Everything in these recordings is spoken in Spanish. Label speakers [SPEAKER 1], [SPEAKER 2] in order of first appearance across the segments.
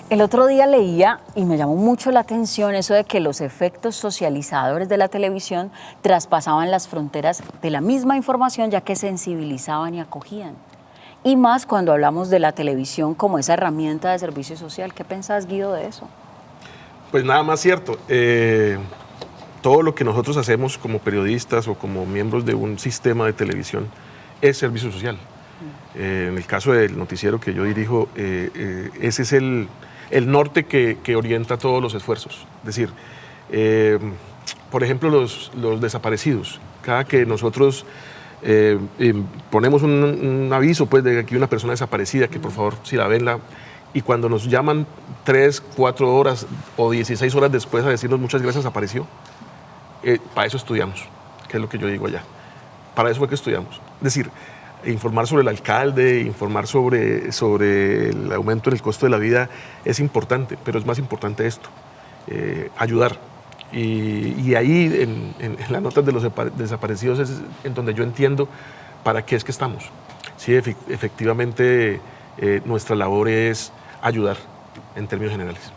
[SPEAKER 1] El otro día leía y me llamó mucho la atención eso de que los efectos socializadores de la televisión traspasaban las fronteras de la misma información, ya que sensibilizaban y acogían. Y más cuando hablamos de la televisión como esa herramienta de servicio social. ¿Qué pensás, Guido, de eso?
[SPEAKER 2] Pues nada más cierto. Todo lo que nosotros hacemos como periodistas o como miembros de un sistema de televisión es servicio social. En el caso del noticiero que yo dirijo, ese es el norte que orienta todos los esfuerzos. Es decir, por ejemplo, los desaparecidos. Cada que nosotros ponemos un aviso pues, de que aquí hay una persona desaparecida, que por favor, si la ven, y cuando nos llaman 3, 4 horas o 16 horas después a decirnos muchas gracias, apareció, para eso estudiamos, que es lo que yo digo allá. Para eso fue que estudiamos. Es decir, informar sobre el alcalde, informar sobre el aumento en el costo de la vida es importante, pero es más importante esto, ayudar. Y ahí, en las notas de los desaparecidos, es en donde yo entiendo para qué es que estamos. Sí, efectivamente, nuestra labor es ayudar en términos generales.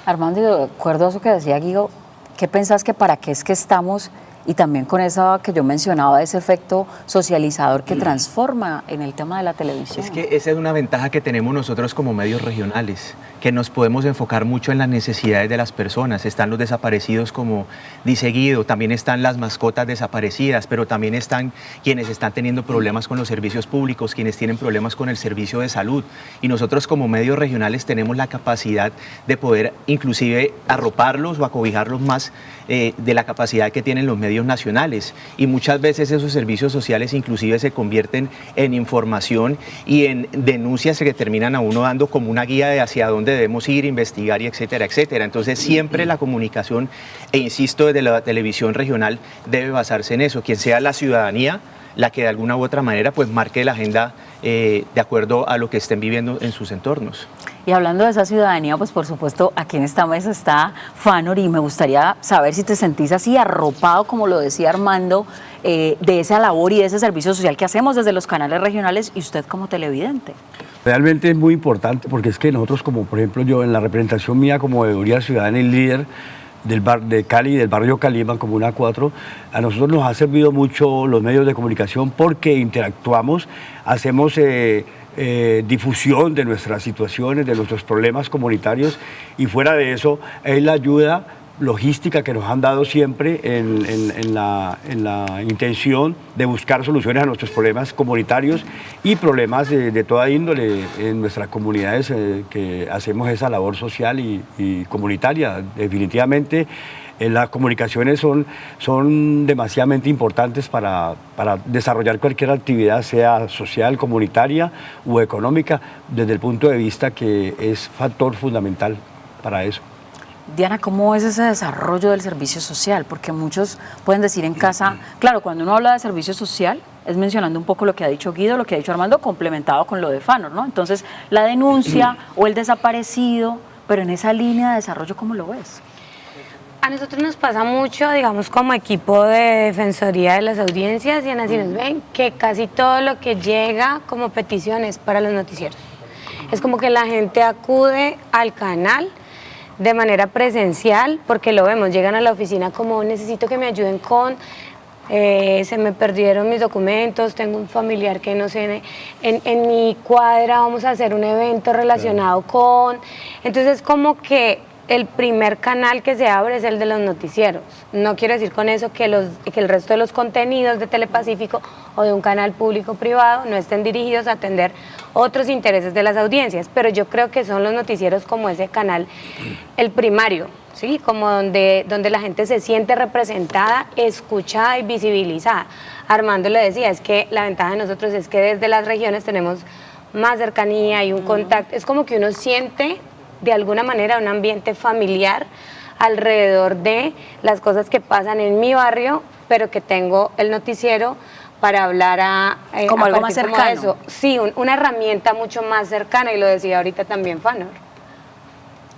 [SPEAKER 1] Armando, de acuerdo a eso que decía Guido, ¿qué pensás que para qué es que estamos? Y también con esa que yo mencionaba, ese efecto socializador que transforma en el tema de la televisión.
[SPEAKER 3] Es que esa es una ventaja que tenemos nosotros como medios regionales, que nos podemos enfocar mucho en las necesidades de las personas. Están los desaparecidos, como dice Guido, también están las mascotas desaparecidas, pero también están quienes están teniendo problemas con los servicios públicos, quienes tienen problemas con el servicio de salud. Y nosotros como medios regionales tenemos la capacidad de poder inclusive arroparlos o acobijarlos más de la capacidad que tienen los medios nacionales, y muchas veces esos servicios sociales inclusive se convierten en información y en denuncias que terminan a uno dando como una guía de hacia dónde debemos ir, investigar y etcétera, etcétera. Entonces siempre la comunicación, e insisto, desde la televisión regional debe basarse en eso, quien sea la ciudadanía la que de alguna u otra manera pues marque la agenda de acuerdo a lo que estén viviendo en sus entornos.
[SPEAKER 1] Y hablando de esa ciudadanía, pues por supuesto aquí en esta mesa está Fanor, y me gustaría saber si te sentís así arropado, como lo decía Armando, de esa labor y de ese servicio social que hacemos desde los canales regionales y usted como televidente.
[SPEAKER 4] Realmente es muy importante porque es que nosotros, como por ejemplo yo en la representación mía como veeduría ciudadana y líder de Cali, del barrio Calima, Comuna 4, a nosotros nos ha servido mucho los medios de comunicación porque interactuamos, hacemos difusión de nuestras situaciones, de nuestros problemas comunitarios, y fuera de eso es la ayuda logística que nos han dado siempre en la intención de buscar soluciones a nuestros problemas comunitarios y problemas de toda índole en nuestras comunidades que hacemos esa labor social y comunitaria. Definitivamente las comunicaciones son demasiadamente importantes para desarrollar cualquier actividad, sea social, comunitaria u económica, desde el punto de vista que es factor fundamental para eso.
[SPEAKER 1] Diana, ¿cómo es ese desarrollo del servicio social? Porque muchos pueden decir en casa, claro, cuando uno habla de servicio social, es mencionando un poco lo que ha dicho Guido, lo que ha dicho Armando, complementado con lo de Fanor, ¿no? Entonces, la denuncia o el desaparecido, pero en esa línea de desarrollo, ¿cómo lo ves?
[SPEAKER 5] A nosotros nos pasa mucho, digamos, como equipo de Defensoría de las Audiencias y en Así Nos Ven, que casi todo lo que llega como peticiones para los noticieros. Es como que la gente acude al canal de manera presencial, porque lo vemos, llegan a la oficina como necesito que me ayuden con, se me perdieron mis documentos, tengo un familiar que no sé, en mi cuadra vamos a hacer un evento relacionado con, entonces como que el primer canal que se abre es el de los noticieros. No quiero decir con eso que el resto de los contenidos de Telepacífico o de un canal público-privado no estén dirigidos a atender otros intereses de las audiencias, pero yo creo que son los noticieros como ese canal, el primario, ¿sí? Como donde la gente se siente representada, escuchada y visibilizada. Armando le decía, es que la ventaja de nosotros es que desde las regiones tenemos más cercanía y un contacto, es como que uno siente de alguna manera un ambiente familiar alrededor de las cosas que pasan en mi barrio, pero que tengo el noticiero para hablar
[SPEAKER 1] como algo más cercano.
[SPEAKER 5] Eso. Sí, una herramienta mucho más cercana, y lo decía ahorita también Fanor.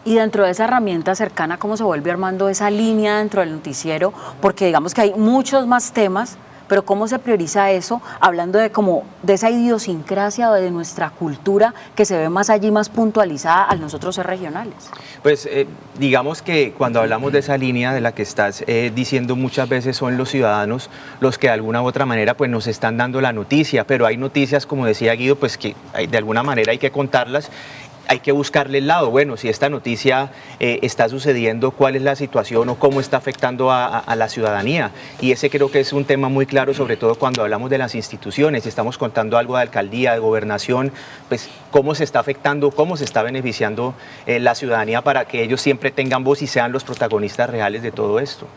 [SPEAKER 1] Y dentro de esa herramienta cercana, ¿cómo se vuelve armando esa línea dentro del noticiero? Porque digamos que hay muchos más temas, pero ¿cómo se prioriza eso? Hablando de como de esa idiosincrasia o de nuestra cultura que se ve más allí, más puntualizada al nosotros ser regionales.
[SPEAKER 3] Pues digamos que cuando hablamos de esa línea de la que estás diciendo, muchas veces son los ciudadanos los que de alguna u otra manera pues nos están dando la noticia, pero hay noticias, como decía Guido, pues que de alguna manera hay que contarlas. Hay que buscarle el lado, bueno, si esta noticia está sucediendo, cuál es la situación o cómo está afectando a la ciudadanía. Y ese creo que es un tema muy claro, sobre todo cuando hablamos de las instituciones, si estamos contando algo de alcaldía, de gobernación, pues cómo se está afectando, cómo se está beneficiando la ciudadanía para que ellos siempre tengan voz y sean los protagonistas reales de todo esto.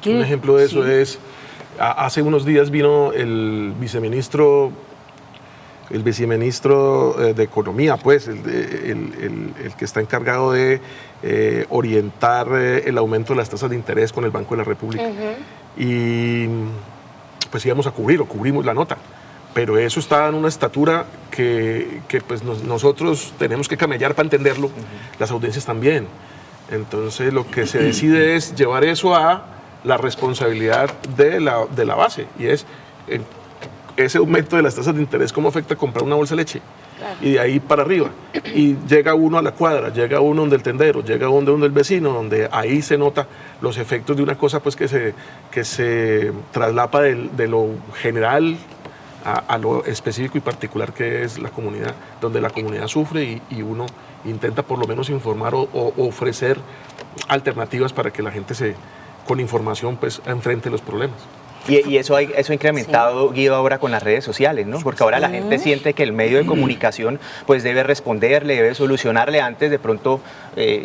[SPEAKER 2] Un ejemplo de eso es, hace unos días vino el viceministro de Economía, pues, el que está encargado de orientar el aumento de las tasas de interés con el Banco de la República. Y pues íbamos a cubrimos la nota. Pero eso está en una estatura que pues nosotros tenemos que camellar para entenderlo, las audiencias también. Entonces lo que se decide es llevar eso a la responsabilidad de la base, y es ese aumento de las tasas de interés, cómo afecta comprar una bolsa de leche. Claro. Y de ahí para arriba. Y llega uno a la cuadra, llega uno donde el tendero, llega uno donde el vecino, donde ahí se nota los efectos de una cosa pues que se traslapa de lo general a lo específico y particular que es la comunidad, donde la comunidad sufre y uno intenta por lo menos informar o ofrecer alternativas para que la gente con información pues enfrente los problemas.
[SPEAKER 3] Y eso ha incrementado, sí, Guido, ahora con las redes sociales, ¿no? Porque ahora la gente siente que el medio de comunicación pues debe responderle, debe solucionarle. Antes de pronto,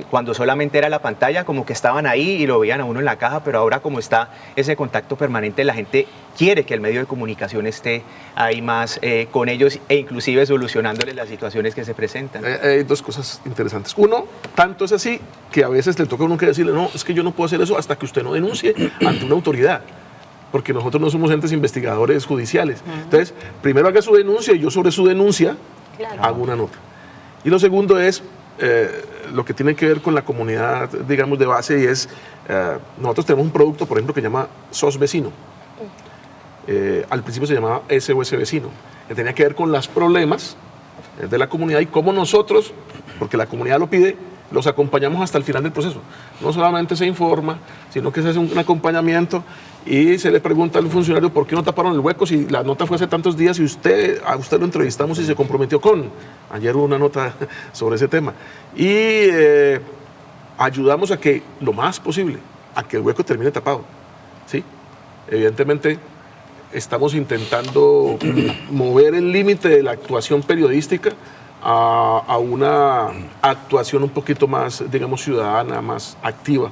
[SPEAKER 3] cuando solamente era la pantalla, como que estaban ahí y lo veían a uno en la caja, pero ahora como está ese contacto permanente, la gente quiere que el medio de comunicación esté ahí más con ellos e inclusive solucionándoles las situaciones que se presentan.
[SPEAKER 2] Hay dos cosas interesantes. Uno, tanto es así que a veces le toca a uno que decirle, no, es que yo no puedo hacer eso hasta que usted no denuncie ante una autoridad, porque nosotros no somos entes investigadores judiciales. Entonces, primero haga su denuncia y yo sobre su denuncia hago una nota. Y lo segundo es lo que tiene que ver con la comunidad, digamos, de base, y es, nosotros tenemos un producto, por ejemplo, que se llama SOS Vecino. Al principio se llamaba SOS Vecino, que tenía que ver con los problemas de la comunidad y cómo nosotros, porque la comunidad lo pide, los acompañamos hasta el final del proceso. No solamente se informa, sino que se hace un acompañamiento y se le pregunta al funcionario por qué no taparon el hueco si la nota fue hace tantos días y a usted lo entrevistamos y se comprometió con. Ayer hubo una nota sobre ese tema. Y ayudamos a que lo más posible, a que el hueco termine tapado. ¿Sí? Evidentemente estamos intentando mover el límite de la actuación periodística a una actuación un poquito más, digamos, ciudadana, más activa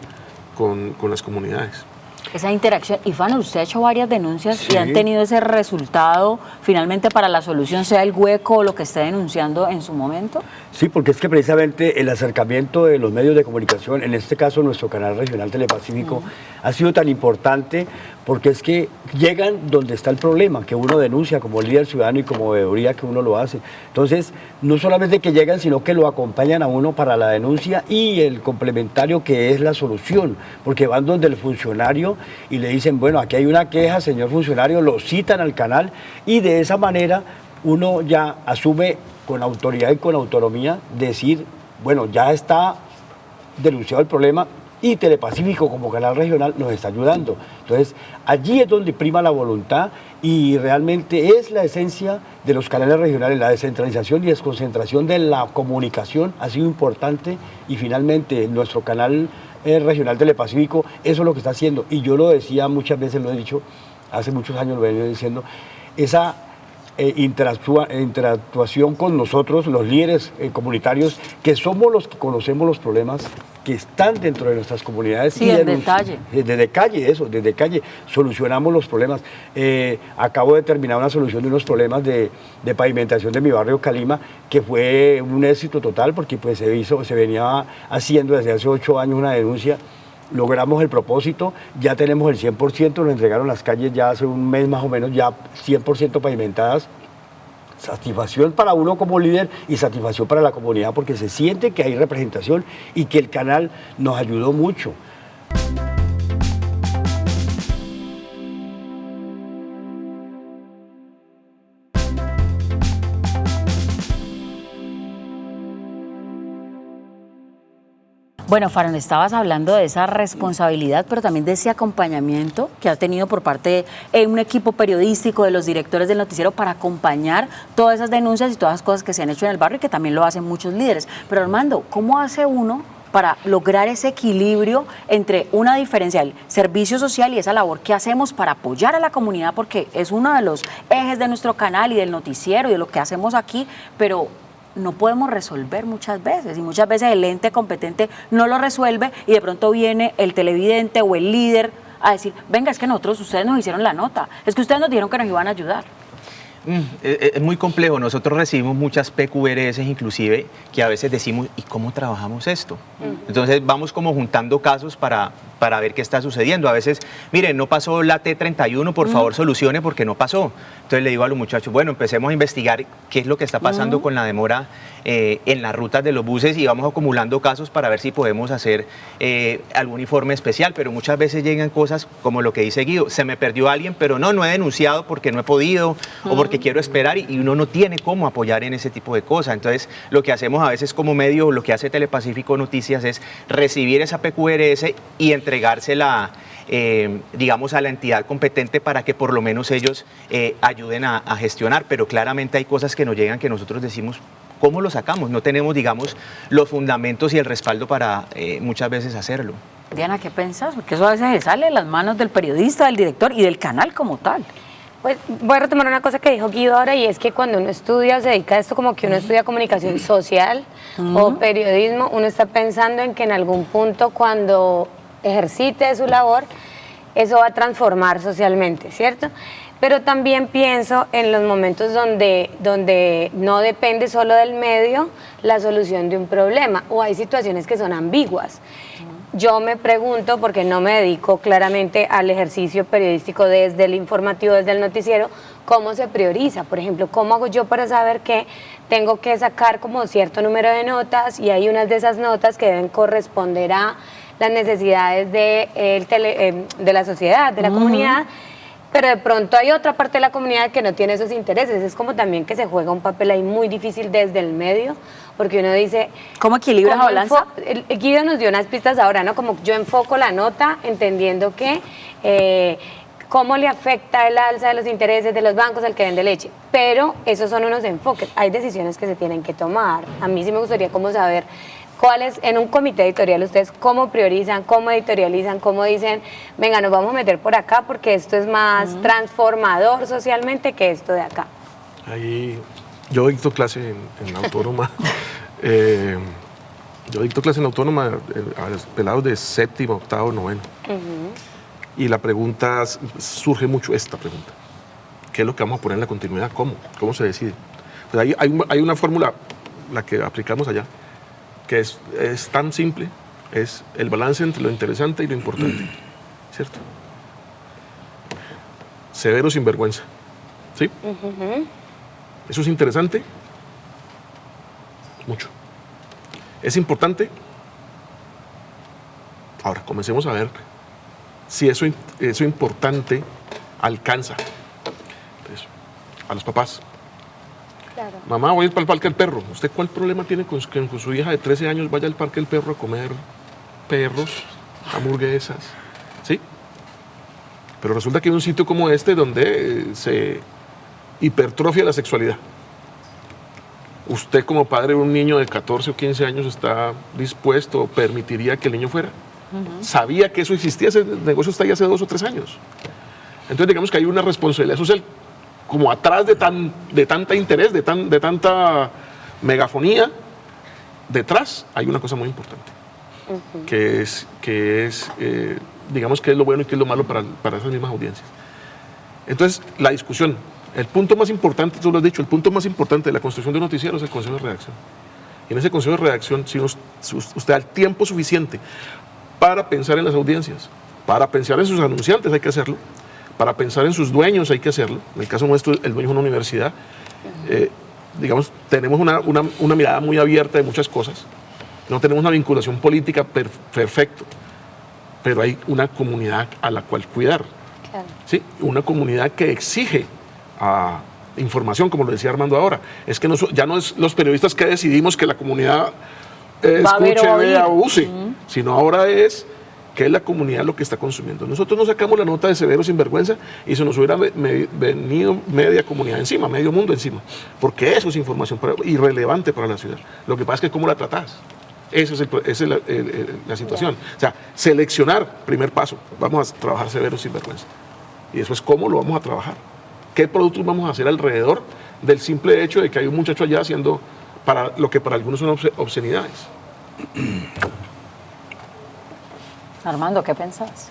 [SPEAKER 2] con las comunidades.
[SPEAKER 1] Esa interacción. Ifán, usted ha hecho varias denuncias,
[SPEAKER 4] sí,
[SPEAKER 1] y han tenido ese resultado finalmente para la solución, sea el hueco o lo que esté denunciando en su momento.
[SPEAKER 4] Sí, porque es que precisamente el acercamiento de los medios de comunicación, en este caso nuestro canal regional Telepacífico, ha sido tan importante porque es que llegan donde está el problema, que uno denuncia como líder ciudadano y como veeduría que uno lo hace. Entonces, no solamente que llegan, sino que lo acompañan a uno para la denuncia y el complementario que es la solución, porque van donde el funcionario y le dicen, bueno, aquí hay una queja, señor funcionario, lo citan al canal y de esa manera uno ya asume con autoridad y con autonomía decir, bueno, ya está denunciado el problema y Telepacífico como canal regional nos está ayudando. Entonces, allí es donde prima la voluntad y realmente es la esencia de los canales regionales, la descentralización y desconcentración de la comunicación ha sido importante y finalmente nuestro canal regional Telepacífico, eso es lo que está haciendo. Y yo lo decía muchas veces, lo he dicho, hace muchos años lo he venido diciendo, esa interactuación con nosotros, los líderes comunitarios, que somos los que conocemos los problemas que están dentro de nuestras comunidades.
[SPEAKER 1] Sí, en detalle.
[SPEAKER 4] Desde calle, solucionamos los problemas. Acabo de terminar una solución de unos problemas de pavimentación de mi barrio Calima, que fue un éxito total, porque pues se venía haciendo desde hace 8 años una denuncia. Logramos el propósito, ya tenemos el 100%, nos entregaron las calles ya hace un mes más o menos, ya 100% pavimentadas. Satisfacción para uno como líder y satisfacción para la comunidad porque se siente que hay representación y que el canal nos ayudó mucho.
[SPEAKER 1] Bueno, Farón, estabas hablando de esa responsabilidad, pero también de ese acompañamiento que ha tenido por parte de un equipo periodístico, de los directores del noticiero, para acompañar todas esas denuncias y todas las cosas que se han hecho en el barrio y que también lo hacen muchos líderes. Pero Armando, ¿cómo hace uno para lograr ese equilibrio entre una diferencia del servicio social y esa labor que hacemos para apoyar a la comunidad? Porque es uno de los ejes de nuestro canal y del noticiero y de lo que hacemos aquí, pero no podemos resolver muchas veces, y muchas veces el ente competente no lo resuelve y de pronto viene el televidente o el líder a decir, venga, es que ustedes nos hicieron la nota, es que ustedes nos dijeron que nos iban a ayudar.
[SPEAKER 3] Es muy complejo. Nosotros recibimos muchas PQRS inclusive que a veces decimos, ¿y cómo trabajamos esto? Entonces vamos como juntando casos para ver qué está sucediendo. A veces, miren, no pasó la T31, por favor solucione porque no pasó. Entonces le digo a los muchachos, bueno, empecemos a investigar qué es lo que está pasando con la demora en las rutas de los buses y vamos acumulando casos para ver si podemos hacer algún informe especial, pero muchas veces llegan cosas como lo que dice Guido, se me perdió alguien, pero no he denunciado porque no he podido o porque quiero esperar y uno no tiene cómo apoyar en ese tipo de cosas. Entonces lo que hacemos a veces como medio, lo que hace Telepacífico Noticias es recibir esa PQRS y entregársela digamos a la entidad competente para que por lo menos ellos ayuden a gestionar, pero claramente hay cosas que nos llegan que nosotros decimos, ¿cómo lo sacamos? No tenemos, digamos, los fundamentos y el respaldo para muchas veces hacerlo.
[SPEAKER 1] Diana, ¿qué pensás? Porque eso a veces se sale de las manos del periodista, del director y del canal como tal.
[SPEAKER 5] Pues voy a retomar una cosa que dijo Guido ahora, y es que cuando uno estudia o se dedica a esto, como que uno estudia comunicación social o periodismo, uno está pensando en que en algún punto cuando ejercite su labor, eso va a transformar socialmente, ¿cierto? Pero también pienso en los momentos donde no depende solo del medio la solución de un problema, o hay situaciones que son ambiguas. Yo me pregunto, porque no me dedico claramente al ejercicio periodístico desde el informativo, desde el noticiero, ¿cómo se prioriza? Por ejemplo, ¿cómo hago yo para saber que tengo que sacar como cierto número de notas y hay unas de esas notas que deben corresponder a las necesidades de la sociedad, de la comunidad? Pero de pronto hay otra parte de la comunidad que no tiene esos intereses. Es como también que se juega un papel ahí muy difícil desde el medio, porque uno dice...
[SPEAKER 1] ¿Cómo equilibra la balanza?
[SPEAKER 5] Guido nos dio unas pistas ahora, ¿no? Como yo enfoco la nota entendiendo que cómo le afecta el alza de los intereses de los bancos al que vende leche. Pero esos son unos enfoques. Hay decisiones que se tienen que tomar. A mí sí me gustaría como saber... ¿Cuáles, en un comité editorial, ustedes cómo priorizan, cómo editorializan, cómo dicen, venga, nos vamos a meter por acá porque esto es más transformador socialmente que esto de acá?
[SPEAKER 2] Ahí, yo dicto clase en la Autónoma. Yo dicto clase en la Autónoma a los pelados de séptimo, octavo, noveno. Y la pregunta, surge mucho esta pregunta. ¿Qué es lo que vamos a poner en la continuidad? ¿Cómo? ¿Cómo se decide? Pues hay una fórmula, la que aplicamos allá, que es tan simple, es el balance entre lo interesante y lo importante, ¿cierto? Severo sin vergüenza, ¿sí? ¿Eso es interesante? Mucho. ¿Es importante? Ahora, comencemos a ver si eso importante alcanza entonces, a los papás.
[SPEAKER 5] Claro.
[SPEAKER 2] Mamá, voy a ir para el Parque del Perro. ¿Usted cuál problema tiene con que con su hija de 13 años vaya al Parque del Perro a comer perros, hamburguesas? ¿Sí? Pero resulta que hay un sitio como este donde se hipertrofia la sexualidad. ¿Usted como padre de un niño de 14 o 15 años está dispuesto o permitiría que el niño fuera? Sabía que eso existía, ese negocio está ahí hace 2 o 3 años. Entonces digamos que hay una responsabilidad social como atrás de tanta interés, de tanta megafonía, detrás hay una cosa muy importante, que es digamos que es lo bueno y que es lo malo para esas mismas audiencias. Entonces, la discusión, el punto más importante, tú lo has dicho, el punto más importante de la construcción de un noticiero es el consejo de redacción. Y en ese consejo de redacción, si usted da el tiempo suficiente para pensar en las audiencias, para pensar en sus anunciantes, hay que hacerlo, para pensar en sus dueños hay que hacerlo. En el caso nuestro, el dueño es una universidad. Digamos, tenemos una mirada muy abierta de muchas cosas. No tenemos una vinculación política perfecto, pero hay una comunidad a la cual cuidar.
[SPEAKER 5] Claro.
[SPEAKER 2] ¿Sí? Una comunidad que exige información, como lo decía Armando ahora. Es que ya no es los periodistas que decidimos que la comunidad escuche, vea o use. sino ahora es qué es la comunidad lo que está consumiendo. Nosotros no sacamos la nota de severo sinvergüenza y se nos hubiera venido media comunidad encima, medio mundo encima, porque eso es información irrelevante para la ciudad. Lo que pasa es que cómo la tratás. Esa es la situación. O sea, seleccionar, primer paso, vamos a trabajar severo sinvergüenza. Y eso es cómo lo vamos a trabajar. ¿Qué productos vamos a hacer alrededor del simple hecho de que hay un muchacho allá haciendo lo que para algunos son obscenidades?
[SPEAKER 1] Armando, ¿qué pensás?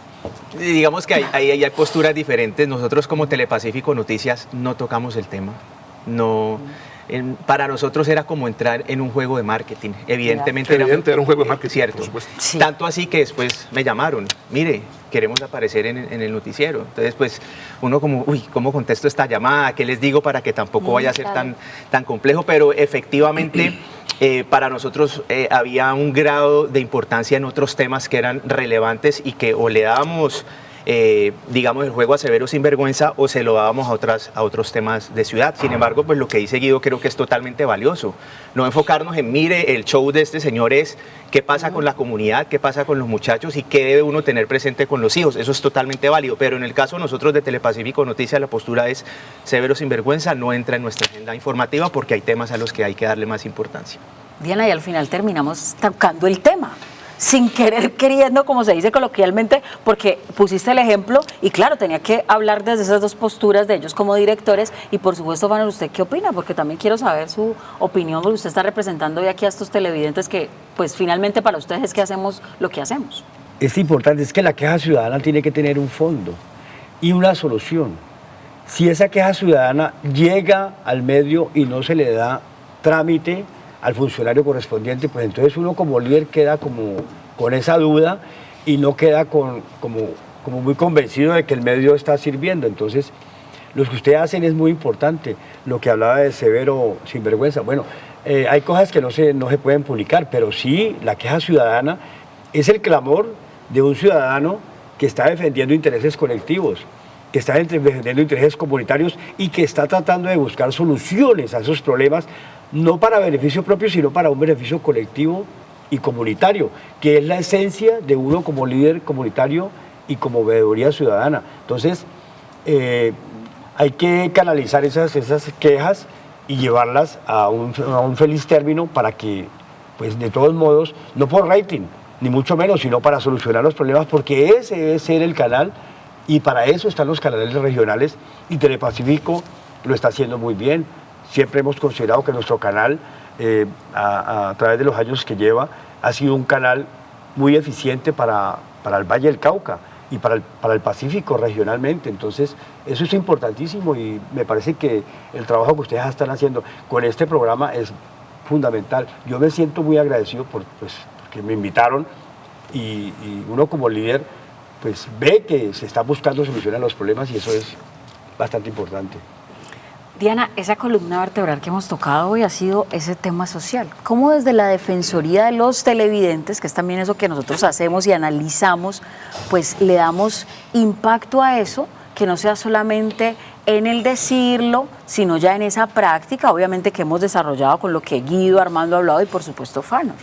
[SPEAKER 3] Digamos que hay posturas diferentes. Nosotros como Telepacífico Noticias no tocamos el tema. No, para nosotros era como entrar en un juego de marketing. Evidentemente
[SPEAKER 2] era un juego de marketing,
[SPEAKER 3] cierto.
[SPEAKER 2] por supuesto.
[SPEAKER 3] Sí. Tanto así que después me llamaron, mire, queremos aparecer en el noticiero. Entonces, pues, uno como, ¿cómo contesto esta llamada? ¿Qué les digo para que tampoco vaya a ser tan complejo? Pero efectivamente, para nosotros había un grado de importancia en otros temas que eran relevantes y que o le dábamos, digamos, el juego a severo sinvergüenza o se lo dábamos a otros temas de ciudad. Sin embargo, pues lo que dice Guido creo que es totalmente valioso. No enfocarnos en, mire, el show de este señor es qué pasa con la comunidad, qué pasa con los muchachos y qué debe uno tener presente con los hijos. Eso es totalmente válido, pero en el caso nosotros de Telepacífico Noticias la postura es severo sinvergüenza, no entra en nuestra agenda informativa porque hay temas a los que hay que darle más importancia.
[SPEAKER 1] Diana, y al final terminamos tocando el tema, sin querer, queriendo, como se dice coloquialmente, porque pusiste el ejemplo y claro, tenía que hablar desde esas dos posturas de ellos como directores y por supuesto, Fanor, ¿usted qué opina? Porque también quiero saber su opinión, porque usted está representando hoy aquí a estos televidentes que, pues finalmente para ustedes es que hacemos lo que hacemos.
[SPEAKER 4] Es importante, es que la queja ciudadana tiene que tener un fondo y una solución. Si esa queja ciudadana llega al medio y no se le da trámite al funcionario correspondiente, pues entonces uno como líder queda como con esa duda y no queda como muy convencido de que el medio está sirviendo. Entonces, lo que ustedes hacen es muy importante, lo que hablaba de severo sinvergüenza. Bueno, hay cosas que no se pueden publicar, pero sí la queja ciudadana es el clamor de un ciudadano que está defendiendo intereses colectivos, que está defendiendo intereses comunitarios y que está tratando de buscar soluciones a esos problemas, no para beneficio propio, sino para un beneficio colectivo y comunitario, que es la esencia de uno como líder comunitario y como veeduría ciudadana. Entonces, hay que canalizar esas quejas y llevarlas a un feliz término para que, pues de todos modos, no por rating, ni mucho menos, sino para solucionar los problemas, porque ese debe ser el canal y para eso están los canales regionales y Telepacífico lo está haciendo muy bien. Siempre hemos considerado que nuestro canal, a través de los años que lleva, ha sido un canal muy eficiente para el Valle del Cauca y para el Pacífico regionalmente. Entonces, eso es importantísimo y me parece que el trabajo que ustedes están haciendo con este programa es fundamental. Yo me siento muy agradecido porque me invitaron y uno como líder pues ve que se está buscando solucionar los problemas y eso es bastante importante.
[SPEAKER 1] Diana, esa columna vertebral que hemos tocado hoy ha sido ese tema social. ¿Cómo desde la Defensoría de los Televidentes, que es también eso que nosotros hacemos y analizamos, pues le damos impacto a eso, que no sea solamente en el decirlo, sino ya en esa práctica, obviamente que hemos desarrollado con lo que Guido, Armando ha hablado y por supuesto Fanor?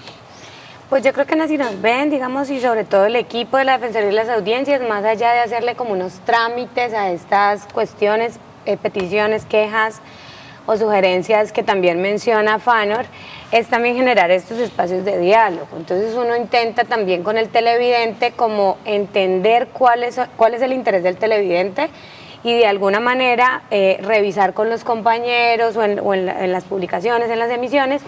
[SPEAKER 5] Pues yo creo que si nos ven, digamos, y sobre todo el equipo de la Defensoría de las Audiencias, más allá de hacerle como unos trámites a estas cuestiones, peticiones, quejas o sugerencias que también menciona Fanor, es también generar estos espacios de diálogo. Entonces uno intenta también con el televidente como entender cuál es el interés del televidente y de alguna manera revisar con los compañeros o en las publicaciones, en las emisiones,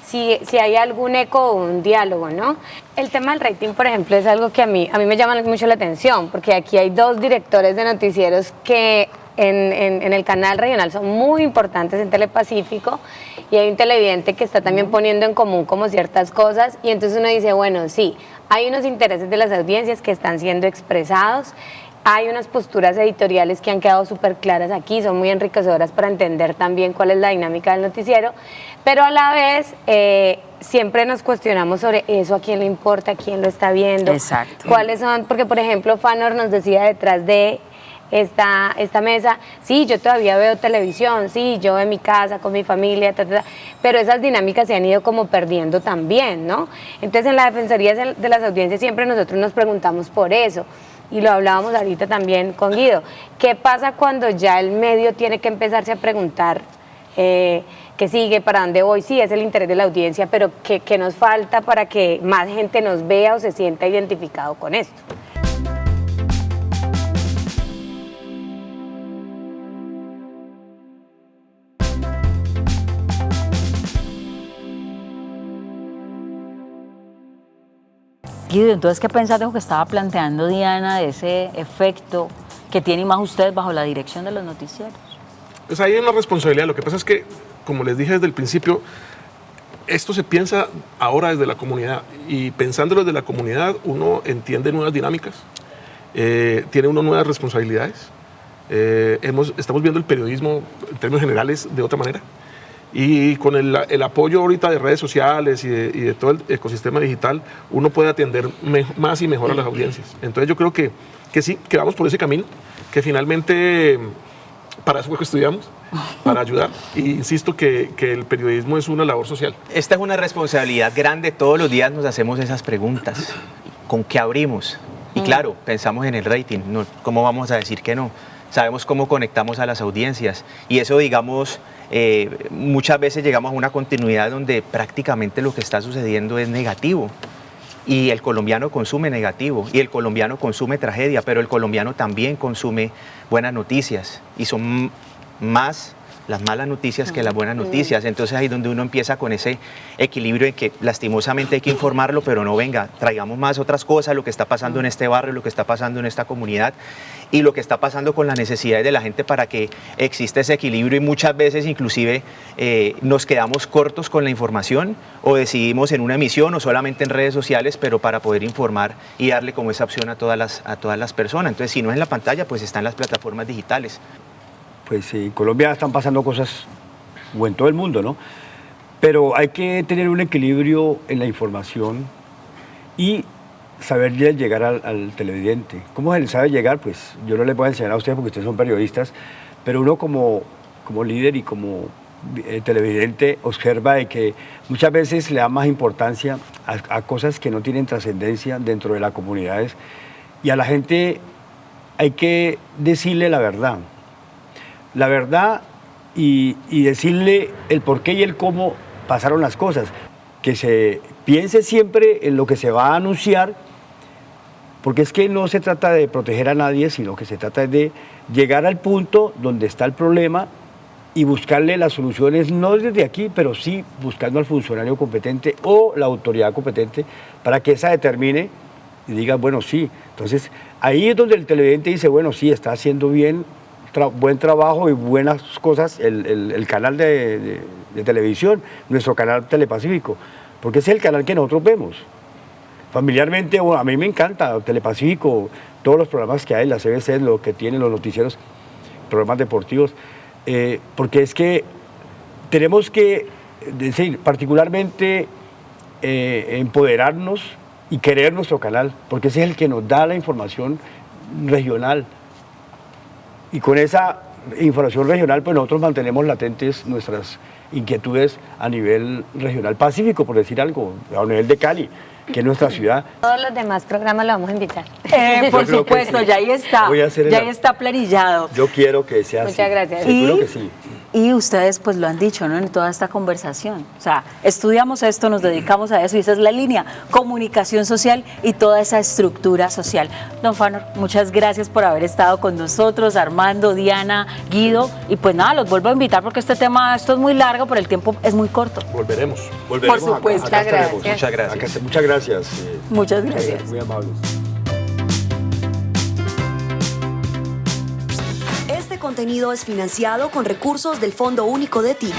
[SPEAKER 5] si hay algún eco o un diálogo, ¿no? El tema del rating, por ejemplo, es algo que a mí me llama mucho la atención, porque aquí hay dos directores de noticieros que en el canal regional son muy importantes en Telepacífico y hay un televidente que está también poniendo en común como ciertas cosas y entonces uno dice, bueno, sí, hay unos intereses de las audiencias que están siendo expresados, hay unas posturas editoriales que han quedado súper claras aquí, son muy enriquecedoras para entender también cuál es la dinámica del noticiero, pero a la vez siempre nos cuestionamos sobre eso, a quién le importa, a quién lo está viendo.
[SPEAKER 1] Exacto.
[SPEAKER 5] Cuáles son, porque por ejemplo Fanor nos decía detrás de esta mesa, sí, yo todavía veo televisión, sí, yo en mi casa, con mi familia, pero esas dinámicas se han ido como perdiendo también, ¿no? Entonces en la Defensoría de las Audiencias siempre nosotros nos preguntamos por eso, y lo hablábamos ahorita también con Guido, ¿qué pasa cuando ya el medio tiene que empezarse a preguntar qué sigue, para dónde voy? Sí, es el interés de la audiencia, pero ¿qué nos falta para que más gente nos vea o se sienta identificado con esto?
[SPEAKER 1] Guido, entonces, ¿qué pensás de lo que estaba planteando Diana, de ese efecto que tiene más usted bajo la dirección de los noticieros?
[SPEAKER 2] Pues ahí hay una responsabilidad. Lo que pasa es que, como les dije desde el principio, esto se piensa ahora desde la comunidad, y pensándolo desde la comunidad uno entiende nuevas dinámicas, tiene uno nuevas responsabilidades. Estamos viendo el periodismo en términos generales de otra manera. Y con el apoyo ahorita de redes sociales y de todo el ecosistema digital, uno puede atender más y mejor a las audiencias. Entonces yo creo que sí, que vamos por ese camino, que finalmente para eso es lo que estudiamos, para ayudar. Y insisto que el periodismo es una labor social.
[SPEAKER 3] Esta es una responsabilidad grande, todos los días nos hacemos esas preguntas. ¿Con qué abrimos? Y claro, pensamos en el rating, no, ¿cómo vamos a decir que no? Sabemos cómo conectamos a las audiencias, y eso, digamos, muchas veces llegamos a una continuidad donde prácticamente lo que está sucediendo es negativo, y el colombiano consume negativo, y el colombiano consume tragedia, pero el colombiano también consume buenas noticias, y son más las malas noticias que las buenas noticias. Entonces ahí es donde uno empieza con ese equilibrio en que lastimosamente hay que informarlo, pero no, venga, traigamos más otras cosas, lo que está pasando en este barrio, lo que está pasando en esta comunidad y lo que está pasando con las necesidades de la gente, para que exista ese equilibrio. Y muchas veces inclusive nos quedamos cortos con la información, o decidimos en una emisión o solamente en redes sociales, pero para poder informar y darle como esa opción a todas las personas. Entonces, si no es en la pantalla, pues está en las plataformas digitales.
[SPEAKER 4] Pues en Colombia están pasando cosas, o en todo el mundo, ¿no? Pero hay que tener un equilibrio en la información y saber llegar al televidente. ¿Cómo se le sabe llegar? Pues yo no les voy a enseñar a ustedes porque ustedes son periodistas, pero uno como líder y como televidente observa de que muchas veces le da más importancia a cosas que no tienen trascendencia dentro de las comunidades, y a la gente hay que decirle la verdad. La verdad y decirle el por qué y el cómo pasaron las cosas. Que se piense siempre en lo que se va a anunciar, porque es que no se trata de proteger a nadie, sino que se trata de llegar al punto donde está el problema y buscarle las soluciones, no desde aquí, pero sí buscando al funcionario competente o la autoridad competente, para que esa determine y diga, bueno, sí. Entonces, ahí es donde el televidente dice, bueno, sí, está haciendo buen trabajo y buenas cosas el canal de televisión, nuestro canal Telepacífico, porque ese es el canal que nosotros vemos. Familiarmente, bueno, a mí me encanta Telepacífico, todos los programas que hay, la CBC, lo que tienen los noticieros, programas deportivos, porque es que tenemos que decir, particularmente empoderarnos y querer nuestro canal, porque ese es el que nos da la información regional. Y con esa información regional, pues nosotros mantenemos latentes nuestras inquietudes a nivel regional pacífico, por decir algo, a nivel de Cali, que es nuestra ciudad.
[SPEAKER 5] Todos los demás programas lo vamos a invitar.
[SPEAKER 1] Por supuesto, ya ahí está. Ya ahí está planillado.
[SPEAKER 4] Yo quiero que sea así.
[SPEAKER 5] Muchas gracias.
[SPEAKER 4] Seguro que sí.
[SPEAKER 1] Y ustedes pues lo han dicho, ¿no? En toda esta conversación. O sea, estudiamos esto, nos dedicamos a eso, y esa es la línea, comunicación social y toda esa estructura social. Don Fanor, muchas gracias por haber estado con nosotros, Armando, Diana, Guido, y pues nada, los vuelvo a invitar porque esto es muy largo, pero el tiempo es muy corto.
[SPEAKER 2] Volveremos.
[SPEAKER 1] Por supuesto.
[SPEAKER 4] Acá
[SPEAKER 5] Gracias.
[SPEAKER 3] Muchas gracias.
[SPEAKER 4] Muchas gracias.
[SPEAKER 1] Muchas gracias.
[SPEAKER 4] Muy amables.
[SPEAKER 6] Este contenido es financiado con recursos del Fondo Único de TIC.